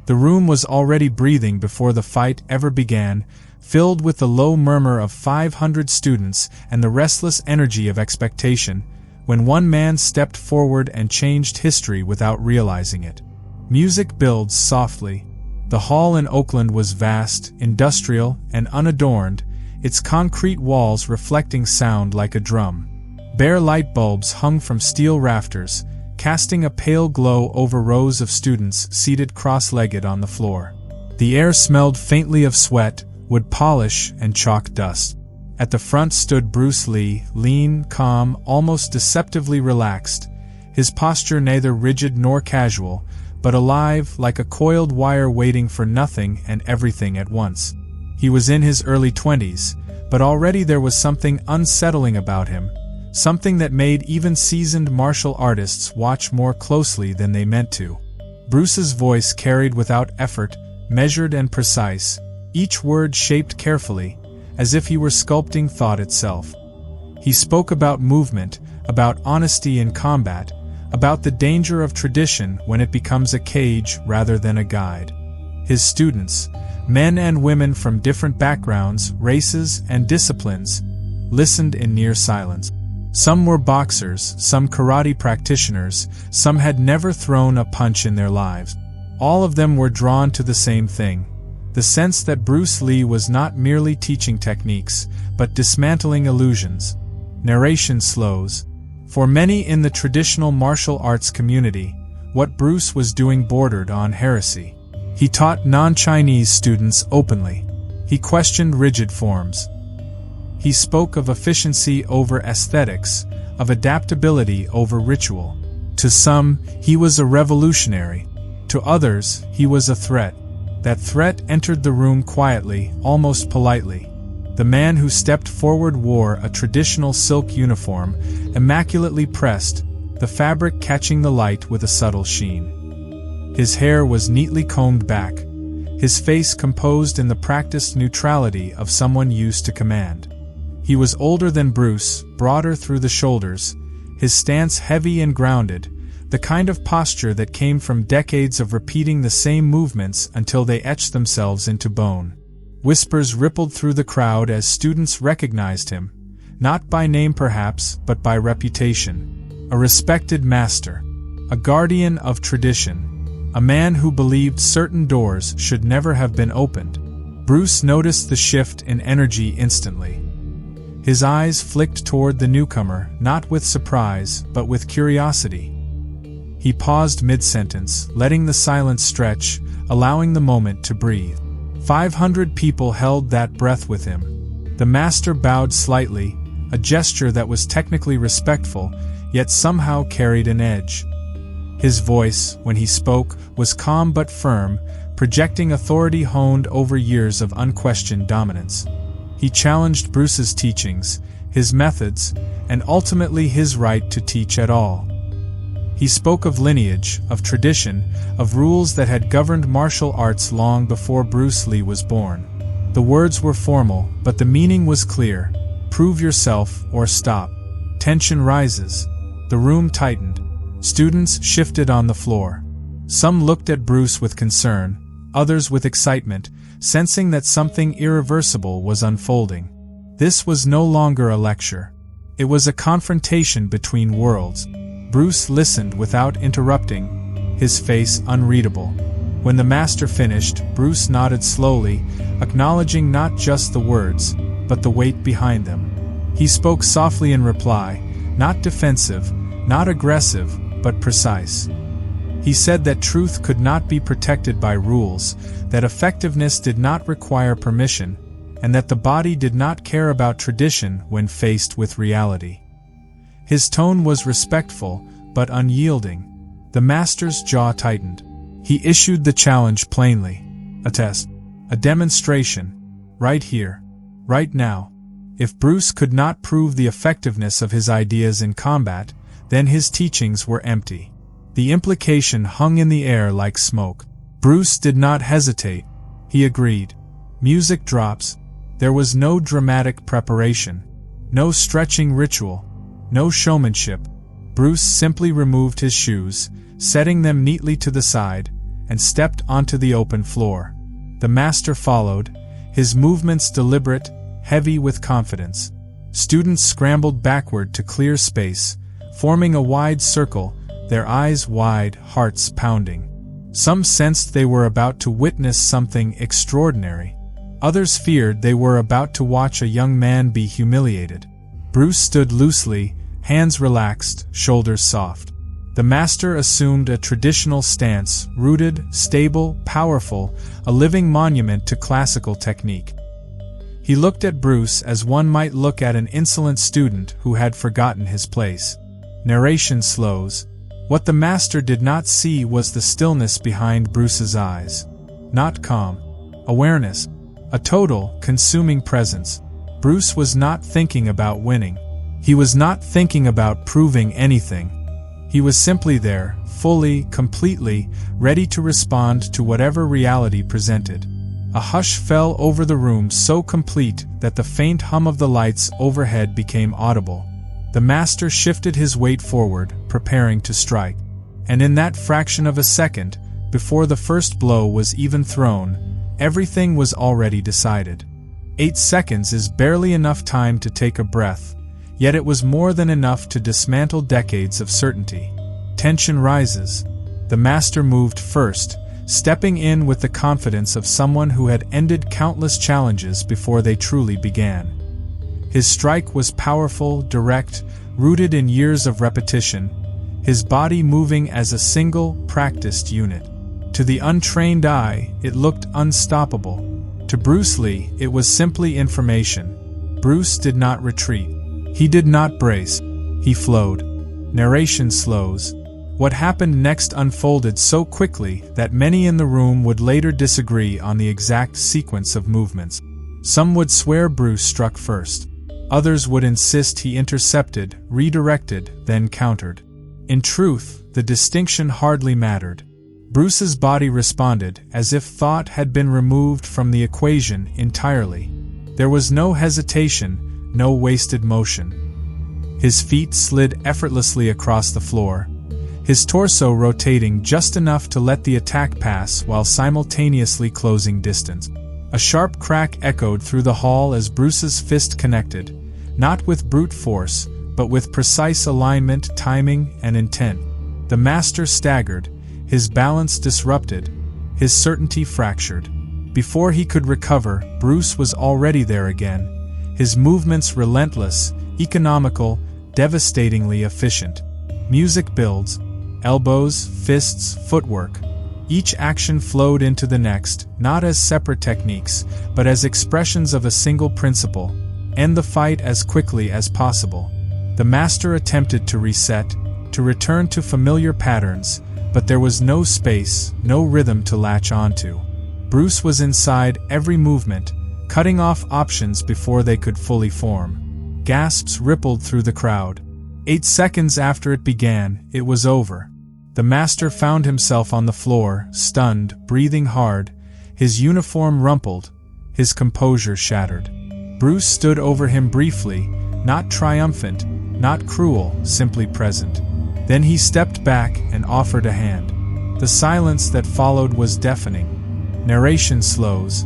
The room was already breathing before the fight ever began, filled with the low murmur of 500 students and the restless energy of expectation, when one man stepped forward and changed history without realizing it. Music builds softly. The hall in Oakland was vast, industrial, and unadorned, its concrete walls reflecting sound like a drum. Bare light bulbs hung from steel rafters, casting a pale glow over rows of students seated cross-legged on the floor. The air smelled faintly of sweat, wood polish, and chalk dust. At the front stood Bruce Lee, lean, calm, almost deceptively relaxed, his posture neither rigid nor casual, but alive, like a coiled wire waiting for nothing and everything at once. He was in his early 20s, but already there was something unsettling about him, something that made even seasoned martial artists watch more closely than they meant to. Bruce's voice carried without effort, measured and precise, each word shaped carefully, as if he were sculpting thought itself. He spoke about movement, about honesty in combat, about the danger of tradition when it becomes a cage rather than a guide. His students, men and women from different backgrounds, races, and disciplines, listened in near silence. Some were boxers, some karate practitioners, some had never thrown a punch in their lives. All of them were drawn to the same thing, the sense that Bruce Lee was not merely teaching techniques, but dismantling illusions. Narration slows. For many in the traditional martial arts community, what Bruce was doing bordered on heresy. He taught non-Chinese students openly. He questioned rigid forms. He spoke of efficiency over aesthetics, of adaptability over ritual. To some, he was a revolutionary. To others, he was a threat. That threat entered the room quietly, almost politely. The man who stepped forward wore a traditional silk uniform, immaculately pressed, the fabric catching the light with a subtle sheen. His hair was neatly combed back, his face composed in the practiced neutrality of someone used to command. He was older than Bruce, broader through the shoulders, his stance heavy and grounded, the kind of posture that came from decades of repeating the same movements until they etched themselves into bone. Whispers rippled through the crowd as students recognized him, not by name perhaps, but by reputation. A respected master, a guardian of tradition, a man who believed certain doors should never have been opened. Bruce noticed the shift in energy instantly. His eyes flicked toward the newcomer, not with surprise, but with curiosity. He paused mid-sentence, letting the silence stretch, allowing the moment to breathe. 500 people held that breath with him. The master bowed slightly, a gesture that was technically respectful, yet somehow carried an edge. His voice, when he spoke, was calm but firm, projecting authority honed over years of unquestioned dominance. He challenged Bruce's teachings, his methods, and ultimately his right to teach at all. He spoke of lineage, of tradition, of rules that had governed martial arts long before Bruce Lee was born. The words were formal, but the meaning was clear. Prove yourself or stop. Tension rises. The room tightened. Students shifted on the floor. Some looked at Bruce with concern, others with excitement, sensing that something irreversible was unfolding. This was no longer a lecture. It was a confrontation between worlds. Bruce listened without interrupting, his face unreadable. When the master finished, Bruce nodded slowly, acknowledging not just the words, but the weight behind them. He spoke softly in reply, not defensive, not aggressive, but precise. He said that truth could not be protected by rules, that effectiveness did not require permission, and that the body did not care about tradition when faced with reality. His tone was respectful, but unyielding. The master's jaw tightened. He issued the challenge plainly. A test. A demonstration. Right here. Right now. If Bruce could not prove the effectiveness of his ideas in combat, then his teachings were empty. The implication hung in the air like smoke. Bruce did not hesitate. He agreed. Music drops. There was no dramatic preparation, no stretching ritual, no showmanship. Bruce simply removed his shoes, setting them neatly to the side, and stepped onto the open floor. The master followed, his movements deliberate, heavy with confidence. Students scrambled backward to clear space, forming a wide circle, their eyes wide, hearts pounding. Some sensed they were about to witness something extraordinary. Others feared they were about to watch a young man be humiliated. Bruce stood loosely, hands relaxed, shoulders soft. The master assumed a traditional stance, rooted, stable, powerful, a living monument to classical technique. He looked at Bruce as one might look at an insolent student who had forgotten his place. Narration slows. What the master did not see was the stillness behind Bruce's eyes. Not calm. Awareness. A total, consuming presence. Bruce was not thinking about winning. He was not thinking about proving anything. He was simply there, fully, completely, ready to respond to whatever reality presented. A hush fell over the room so complete that the faint hum of the lights overhead became audible. The master shifted his weight forward, preparing to strike. And in that fraction of a second, before the first blow was even thrown, everything was already decided. 8 seconds is barely enough time to take a breath, yet it was more than enough to dismantle decades of certainty. Tension rises. The master moved first, stepping in with the confidence of someone who had ended countless challenges before they truly began. His strike was powerful, direct, rooted in years of repetition, his body moving as a single, practiced unit. To the untrained eye, it looked unstoppable. To Bruce Lee, it was simply information. Bruce did not retreat. He did not brace. He flowed. Narration slows. What happened next unfolded so quickly that many in the room would later disagree on the exact sequence of movements. Some would swear Bruce struck first. Others would insist he intercepted, redirected, then countered. In truth, the distinction hardly mattered. Bruce's body responded as if thought had been removed from the equation entirely. There was no hesitation, no wasted motion. His feet slid effortlessly across the floor, his torso rotating just enough to let the attack pass while simultaneously closing distance. A sharp crack echoed through the hall as Bruce's fist connected, not with brute force, but with precise alignment, timing, and intent. The master staggered, his balance disrupted, his certainty fractured. Before he could recover, Bruce was already there again, his movements relentless, economical, devastatingly efficient. Music builds, elbows, fists, footwork. Each action flowed into the next, not as separate techniques, but as expressions of a single principle: end the fight as quickly as possible. The master attempted to reset, to return to familiar patterns, but there was no space, no rhythm to latch onto. Bruce was inside every movement, cutting off options before they could fully form. Gasps rippled through the crowd. 8 seconds after it began, it was over. The master found himself on the floor, stunned, breathing hard, his uniform rumpled, his composure shattered. Bruce stood over him briefly, not triumphant, not cruel, simply present. Then he stepped back and offered a hand. The silence that followed was deafening. Narration slows.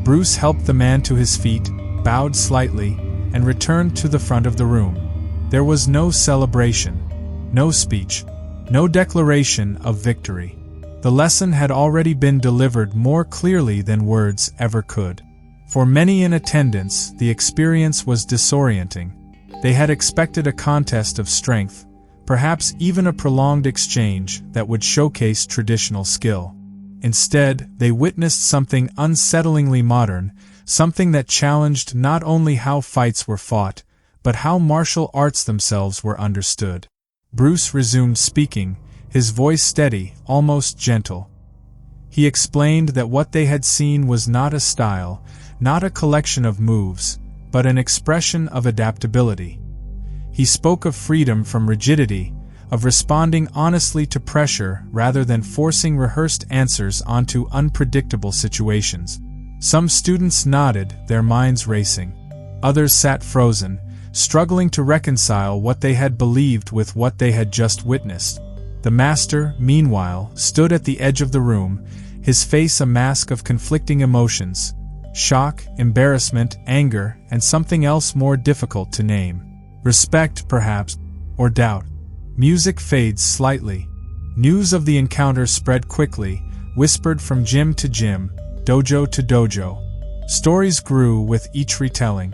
Bruce helped the man to his feet, bowed slightly, and returned to the front of the room. There was no celebration, no speech, no declaration of victory. The lesson had already been delivered more clearly than words ever could. For many in attendance, the experience was disorienting. They had expected a contest of strength, perhaps even a prolonged exchange that would showcase traditional skill. Instead, they witnessed something unsettlingly modern, something that challenged not only how fights were fought, but how martial arts themselves were understood. Bruce resumed speaking, his voice steady, almost gentle. He explained that what they had seen was not a style, not a collection of moves, but an expression of adaptability. He spoke of freedom from rigidity, of responding honestly to pressure rather than forcing rehearsed answers onto unpredictable situations. Some students nodded, their minds racing. Others sat frozen, struggling to reconcile what they had believed with what they had just witnessed. The master, meanwhile, stood at the edge of the room, his face a mask of conflicting emotions: shock, embarrassment, anger, and something else more difficult to name. Respect, perhaps, or doubt. Music fades slightly. News of the encounter spread quickly, whispered from gym to gym, dojo to dojo. Stories grew with each retelling.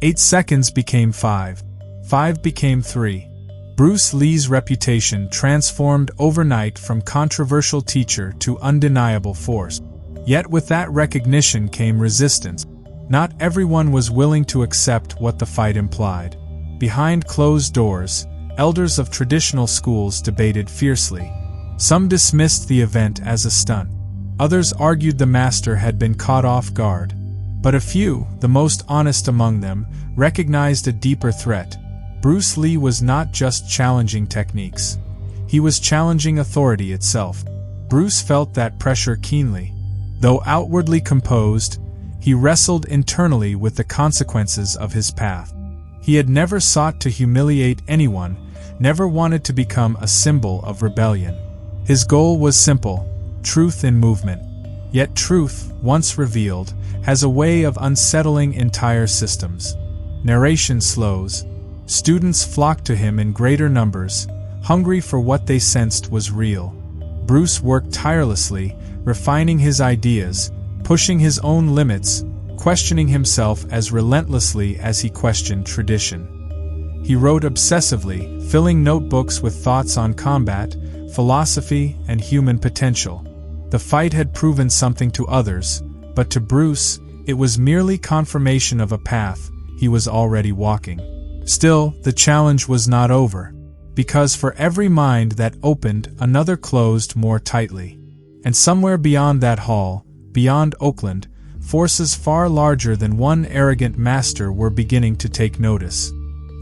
8 seconds became 5. 5 became 3. Bruce Lee's reputation transformed overnight from controversial teacher to undeniable force. Yet with that recognition came resistance. Not everyone was willing to accept what the fight implied. Behind closed doors, elders of traditional schools debated fiercely. Some dismissed the event as a stunt. Others argued the master had been caught off guard. But a few, the most honest among them, recognized a deeper threat. Bruce Lee was not just challenging techniques. He was challenging authority itself. Bruce felt that pressure keenly. Though outwardly composed, he wrestled internally with the consequences of his path. He had never sought to humiliate anyone, never wanted to become a symbol of rebellion. His goal was simple: truth in movement. Yet truth, once revealed, has a way of unsettling entire systems. Narration slows. Students flocked to him in greater numbers, hungry for what they sensed was real. Bruce worked tirelessly, refining his ideas, pushing his own limits, questioning himself as relentlessly as he questioned tradition. He wrote obsessively, filling notebooks with thoughts on combat, philosophy, and human potential. The fight had proven something to others, but to Bruce, it was merely confirmation of a path he was already walking. Still, the challenge was not over, because for every mind that opened, another closed more tightly. And somewhere beyond that hall, beyond Oakland, forces far larger than one arrogant master were beginning to take notice.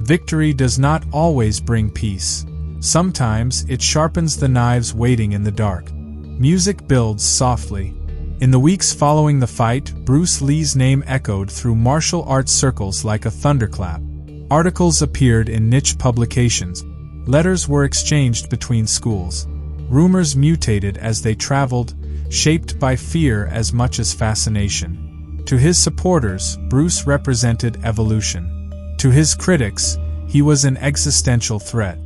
Victory does not always bring peace. Sometimes it sharpens the knives waiting in the dark. Music builds softly. In the weeks following the fight, Bruce Lee's name echoed through martial arts circles like a thunderclap. Articles appeared in niche publications. Letters were exchanged between schools. Rumors mutated as they traveled, shaped by fear as much as fascination. To his supporters, Bruce represented evolution. To his critics, he was an existential threat.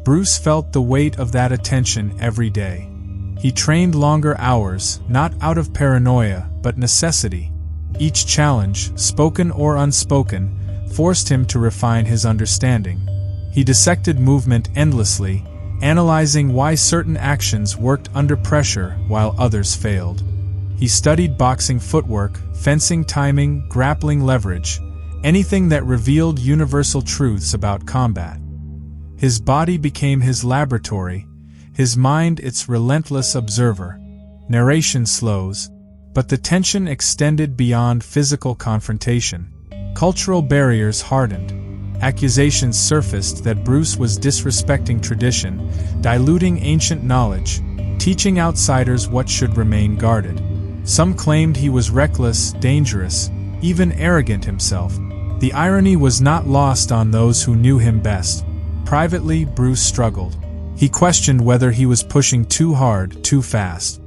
Bruce felt the weight of that attention every day. He trained longer hours, not out of paranoia, but necessity. Each challenge, spoken or unspoken, forced him to refine his understanding. He dissected movement endlessly, analyzing why certain actions worked under pressure while others failed. He studied boxing footwork, fencing timing, grappling leverage, anything that revealed universal truths about combat. His body became his laboratory, his mind its relentless observer. Narration slows, but the tension extended beyond physical confrontation. Cultural barriers hardened. Accusations surfaced that Bruce was disrespecting tradition, diluting ancient knowledge, teaching outsiders what should remain guarded. Some claimed he was reckless, dangerous, even arrogant himself. The irony was not lost on those who knew him best. Privately, Bruce struggled. He questioned whether he was pushing too hard, too fast.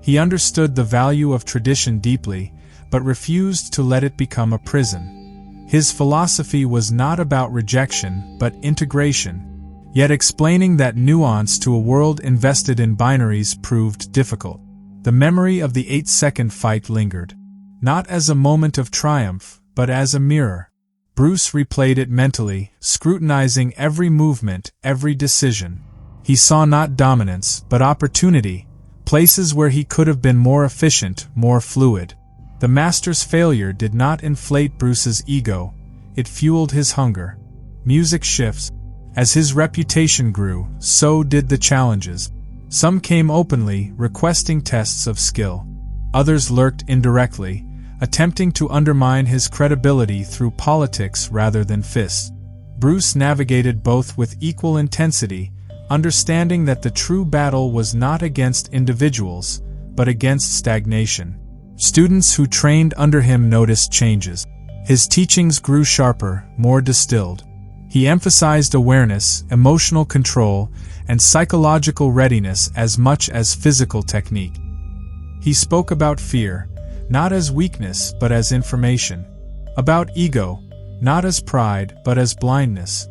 He understood the value of tradition deeply, but refused to let it become a prison. His philosophy was not about rejection, but integration. Yet explaining that nuance to a world invested in binaries proved difficult. The memory of the 8-second fight lingered. Not as a moment of triumph, but as a mirror. Bruce replayed it mentally, scrutinizing every movement, every decision. He saw not dominance, but opportunity, places where he could have been more efficient, more fluid. The master's failure did not inflate Bruce's ego, it fueled his hunger. Music shifts. As his reputation grew, so did the challenges. Some came openly, requesting tests of skill. Others lurked indirectly, attempting to undermine his credibility through politics rather than fists. Bruce navigated both with equal intensity, understanding that the true battle was not against individuals, but against stagnation. Students who trained under him noticed changes. His teachings grew sharper, more distilled. He emphasized awareness, emotional control, and psychological readiness as much as physical technique. He spoke about fear, not as weakness but as information, about ego, not as pride but as blindness.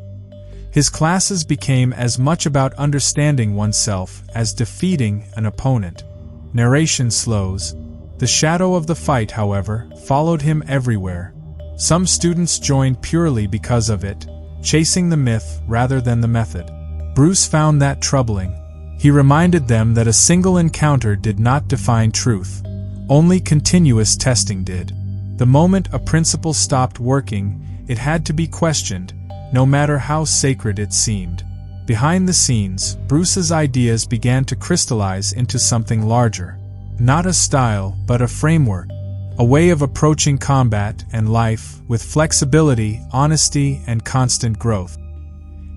His classes became as much about understanding oneself as defeating an opponent. Narration slows. The shadow of the fight, however, followed him everywhere. Some students joined purely because of it, chasing the myth rather than the method. Bruce found that troubling. He reminded them that a single encounter did not define truth. Only continuous testing did. The moment a principle stopped working, it had to be questioned, no matter how sacred it seemed. Behind the scenes, Bruce's ideas began to crystallize into something larger. Not a style, but a framework. A way of approaching combat and life with flexibility, honesty, and constant growth.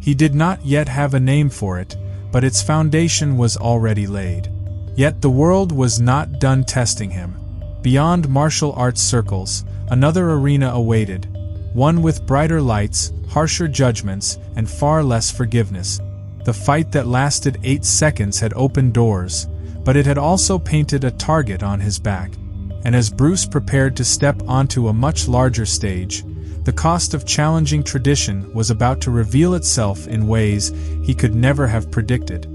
He did not yet have a name for it, but its foundation was already laid. Yet the world was not done testing him. Beyond martial arts circles, another arena awaited, one with brighter lights, harsher judgments, and far less forgiveness. The fight that lasted 8 seconds had opened doors, but it had also painted a target on his back. And as Bruce prepared to step onto a much larger stage, the cost of challenging tradition was about to reveal itself in ways he could never have predicted.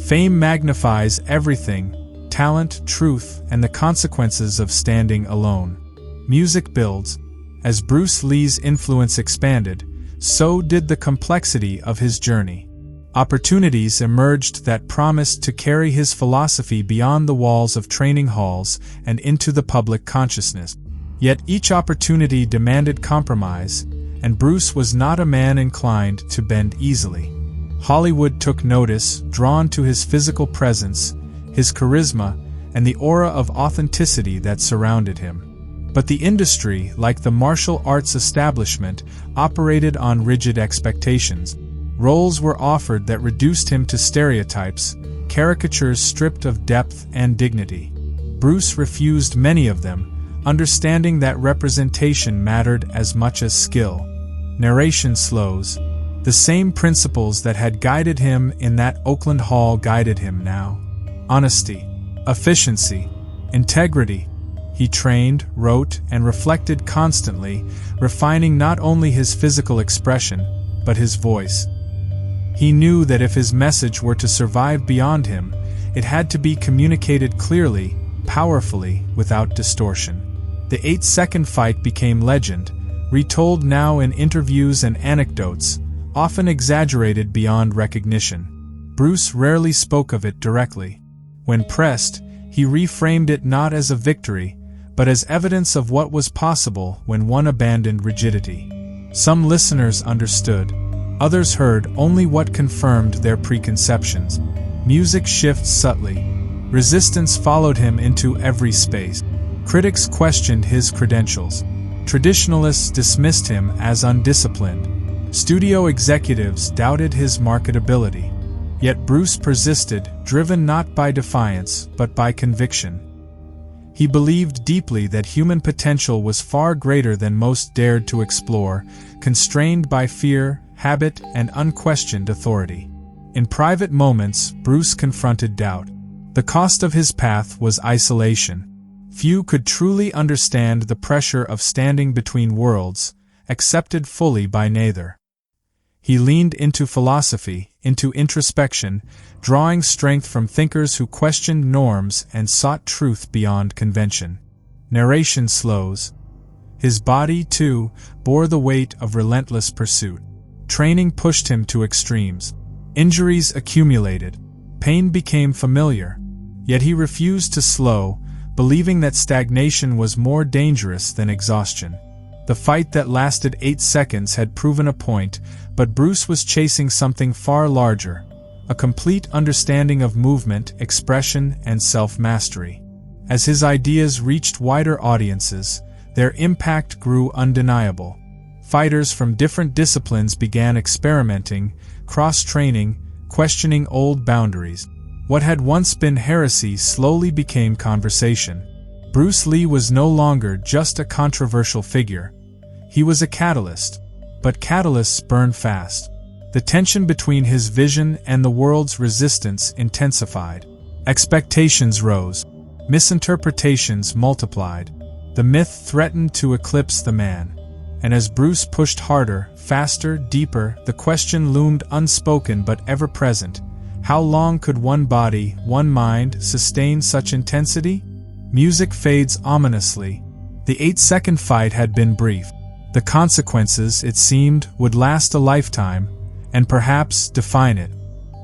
Fame magnifies everything: talent, truth, and the consequences of standing alone. Music builds. As Bruce Lee's influence expanded, so did the complexity of his journey. Opportunities emerged that promised to carry his philosophy beyond the walls of training halls and into the public consciousness. Yet each opportunity demanded compromise, and Bruce was not a man inclined to bend easily. Hollywood took notice, drawn to his physical presence, his charisma, and the aura of authenticity that surrounded him. But the industry, like the martial arts establishment, operated on rigid expectations. Roles were offered that reduced him to stereotypes, caricatures stripped of depth and dignity. Bruce refused many of them, understanding that representation mattered as much as skill. Narration slows. The same principles that had guided him in that Oakland hall guided him now. Honesty, efficiency, integrity. He trained, wrote, and reflected constantly, refining not only his physical expression, but his voice. He knew that if his message were to survive beyond him, it had to be communicated clearly, powerfully, without distortion. The 8-second fight became legend, retold now in interviews and anecdotes, often exaggerated beyond recognition. Bruce rarely spoke of it directly. When pressed, he reframed it not as a victory, but as evidence of what was possible when one abandoned rigidity. Some listeners understood. Others heard only what confirmed their preconceptions. Music shifts subtly. Resistance followed him into every space. Critics questioned his credentials. Traditionalists dismissed him as undisciplined. Studio executives doubted his marketability. Yet Bruce persisted, driven not by defiance, but by conviction. He believed deeply that human potential was far greater than most dared to explore, constrained by fear, habit, and unquestioned authority. In private moments, Bruce confronted doubt. The cost of his path was isolation. Few could truly understand the pressure of standing between worlds, accepted fully by neither. He leaned into philosophy, into introspection, drawing strength from thinkers who questioned norms and sought truth beyond convention. Narration slows. His body, too, bore the weight of relentless pursuit. Training pushed him to extremes. Injuries accumulated. Pain became familiar. Yet he refused to slow, believing that stagnation was more dangerous than exhaustion. The fight that lasted 8 seconds had proven a point, but Bruce was chasing something far larger, a complete understanding of movement, expression, and self-mastery. As his ideas reached wider audiences, their impact grew undeniable. Fighters from different disciplines began experimenting, cross-training, questioning old boundaries. What had once been heresy slowly became conversation. Bruce Lee was no longer just a controversial figure. He was a catalyst. but catalysts burn fast. The tension between his vision and the world's resistance intensified. Expectations rose. Misinterpretations multiplied. The myth threatened to eclipse the man. And as Bruce pushed harder, faster, deeper, the question loomed unspoken but ever-present. How long could one body, one mind, sustain such intensity? Music fades ominously. The 8-second fight had been brief. The consequences, it seemed, would last a lifetime, and perhaps define it.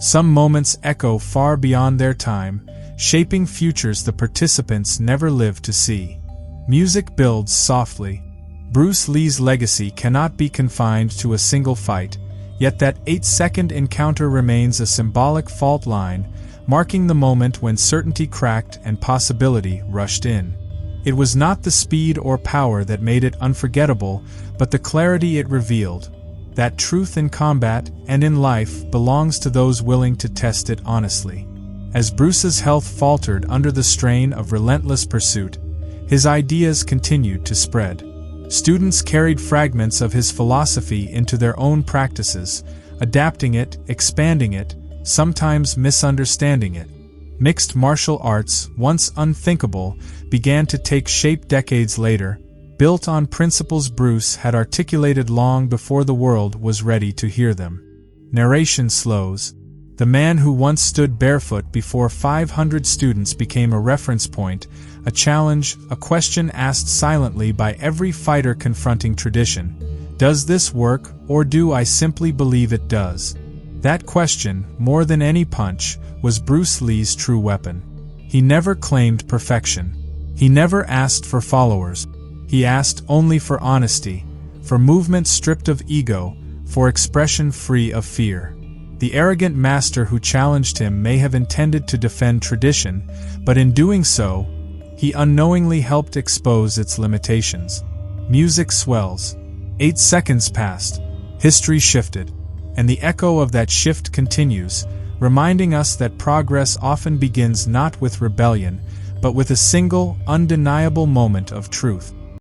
Some moments echo far beyond their time, shaping futures the participants never lived to see. Music builds softly. Bruce Lee's legacy cannot be confined to a single fight, yet that 8-second encounter remains a symbolic fault line, marking the moment when certainty cracked and possibility rushed in. It was not the speed or power that made it unforgettable, but the clarity it revealed. That truth in combat and in life belongs to those willing to test it honestly. As Bruce's health faltered under the strain of relentless pursuit, his ideas continued to spread. Students carried fragments of his philosophy into their own practices, adapting it, expanding it, sometimes misunderstanding it. Mixed martial arts, once unthinkable, began to take shape decades later, built on principles Bruce had articulated long before the world was ready to hear them. Narration slows. The man who once stood barefoot before 500 students became a reference point, a challenge, a question asked silently by every fighter confronting tradition. Does this work, or do I simply believe it does? That question, more than any punch, was Bruce Lee's true weapon. He never claimed perfection. He never asked for followers. He asked only for honesty, for movement stripped of ego, for expression free of fear. The arrogant master who challenged him may have intended to defend tradition, but in doing so, he unknowingly helped expose its limitations. Music swells. 8 seconds passed. History shifted. And the echo of that shift continues, reminding us that progress often begins not with rebellion, but with a single, undeniable moment of truth.